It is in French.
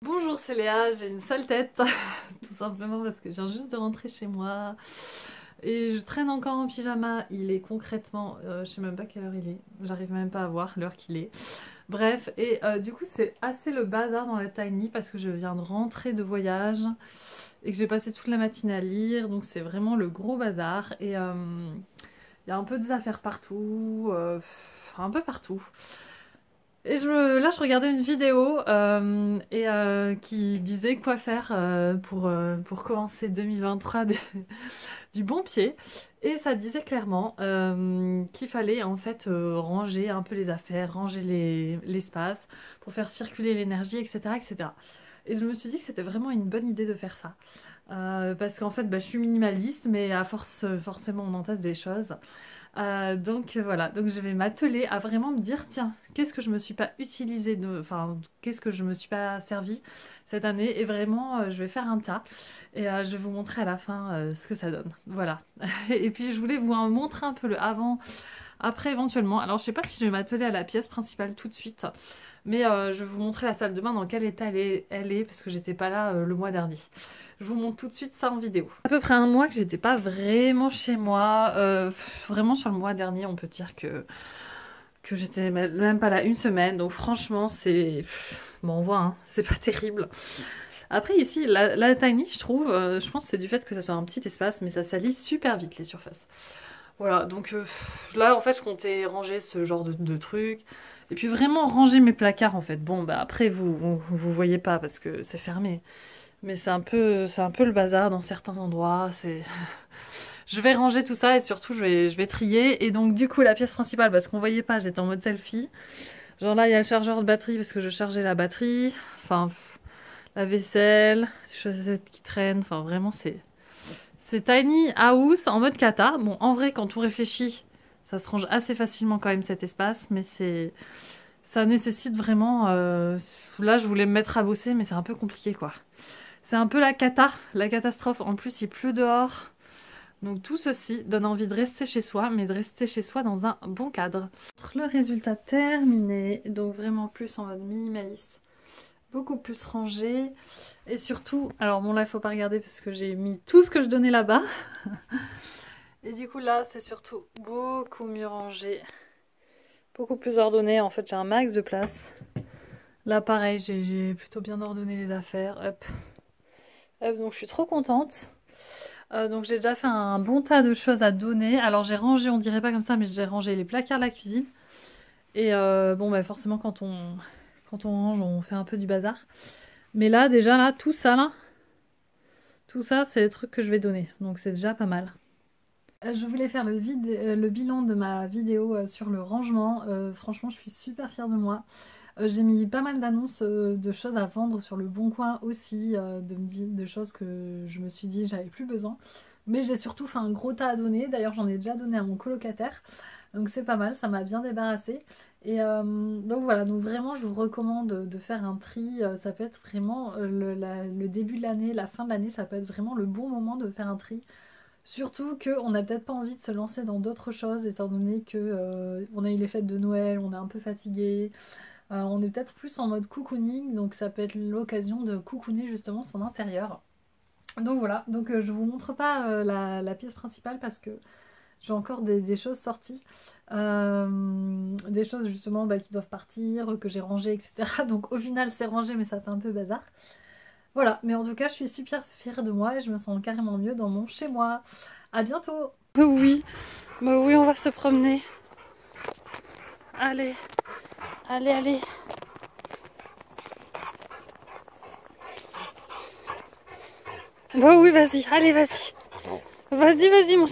Bonjour, c'est Léa, j'ai une sale tête, tout simplement parce que je viens juste de rentrer chez moi et je traîne encore en pyjama. Il est concrètement, je sais même pas quelle heure il est, j'arrive même pas à voir l'heure qu'il est. Bref, et du coup c'est assez le bazar dans la tiny parce que je viens de rentrer de voyage et que j'ai passé toute la matinée à lire, donc c'est vraiment le gros bazar et il y a un peu des affaires partout, un peu partout. Et là, je regardais une vidéo qui disait quoi faire pour commencer 2023 du bon pied. Et ça disait clairement qu'il fallait en fait ranger un peu les affaires, ranger l'espace pour faire circuler l'énergie, etc., etc. Et je me suis dit que c'était vraiment une bonne idée de faire ça. Parce qu'en fait, bah, je suis minimaliste, mais à force, forcément, on entasse des choses. Donc voilà, donc je vais m'atteler à vraiment me dire, tiens, qu'est-ce que je me suis pas utilisé enfin, qu'est-ce que je me suis pas servi cette année, et vraiment, je vais faire un tas, et je vais vous montrer à la fin ce que ça donne. Voilà. Et puis je voulais vous montrer un peu le avant, après éventuellement. Alors je sais pas si je vais m'atteler à la pièce principale tout de suite, mais je vais vous montrer la salle de bain dans quel état elle est parce que j'étais pas là le mois dernier. Je vous montre tout de suite ça en vidéo. À peu près un mois que j'étais pas vraiment chez moi. Vraiment sur le mois dernier, on peut dire que j'étais même pas là une semaine. Donc franchement, c'est... Bon, on voit, hein, c'est pas terrible. Après ici, la tiny, je trouve, je pense que c'est du fait que ça soit un petit espace, mais ça salit super vite les surfaces. Voilà, donc là en fait je comptais ranger ce genre de trucs. Et puis vraiment ranger mes placards en fait. Bon bah après vous voyez pas parce que c'est fermé. Mais c'est un peu le bazar dans certains endroits. Je vais ranger tout ça et surtout je vais trier. Et donc du coup la pièce principale, parce qu'on voyait pas, j'étais en mode selfie. Genre là il y a le chargeur de batterie parce que je chargeais la batterie. Enfin la vaisselle, les chaussettes qui traînent. Enfin vraiment c'est tiny house en mode cata. Bon, en vrai, quand on réfléchit, ça se range assez facilement quand même cet espace, mais ça nécessite vraiment... Là, je voulais me mettre à bosser, mais c'est un peu compliqué, quoi. C'est un peu la cata, la catastrophe. En plus, il pleut dehors. Donc tout ceci donne envie de rester chez soi, mais de rester chez soi dans un bon cadre. Le résultat terminé, donc vraiment plus en mode minimaliste. Beaucoup plus rangé. Et surtout, alors bon là il faut pas regarder parce que j'ai mis tout ce que je donnais là-bas. Et du coup là c'est surtout beaucoup mieux rangé. Beaucoup plus ordonné, en fait j'ai un max de place. Là pareil, j'ai plutôt bien ordonné les affaires. Hop. Hop, donc je suis trop contente. Donc j'ai déjà fait un bon tas de choses à donner. Alors j'ai rangé, on dirait pas comme ça, mais j'ai rangé les placards de la cuisine. Et bon bah forcément quand on range on fait un peu du bazar. Mais là déjà là, tout ça c'est les trucs que je vais donner. Donc c'est déjà pas mal. Je voulais faire le bilan de ma vidéo sur le rangement. Franchement je suis super fière de moi. J'ai mis pas mal d'annonces de choses à vendre sur le Bon Coin aussi, de choses que je me suis dit j'avais plus besoin. Mais j'ai surtout fait un gros tas à donner. D'ailleurs j'en ai déjà donné à mon colocataire. Donc c'est pas mal, ça m'a bien débarrassé. Et donc voilà, donc vraiment je vous recommande de faire un tri. Ça peut être vraiment le début de l'année, la fin de l'année, ça peut être vraiment le bon moment de faire un tri. Surtout qu'on n'a peut-être pas envie de se lancer dans d'autres choses étant donné que on a eu les fêtes de Noël, on est un peu fatigué. On est peut-être plus en mode cocooning, donc ça peut être l'occasion de cocooner justement son intérieur. Donc voilà, donc je vous montre pas la pièce principale parce que j'ai encore des choses sorties. Des choses justement qui doivent partir, que j'ai rangées, etc. Donc au final c'est rangé mais ça fait un peu bazar. Voilà, mais en tout cas je suis super fière de moi et je me sens carrément mieux dans mon chez moi. À bientôt. Oui, bah oui, on va se promener. Allez, allez, allez. Bah oui, vas-y, allez, vas-y. Vas-y, vas-y, mon...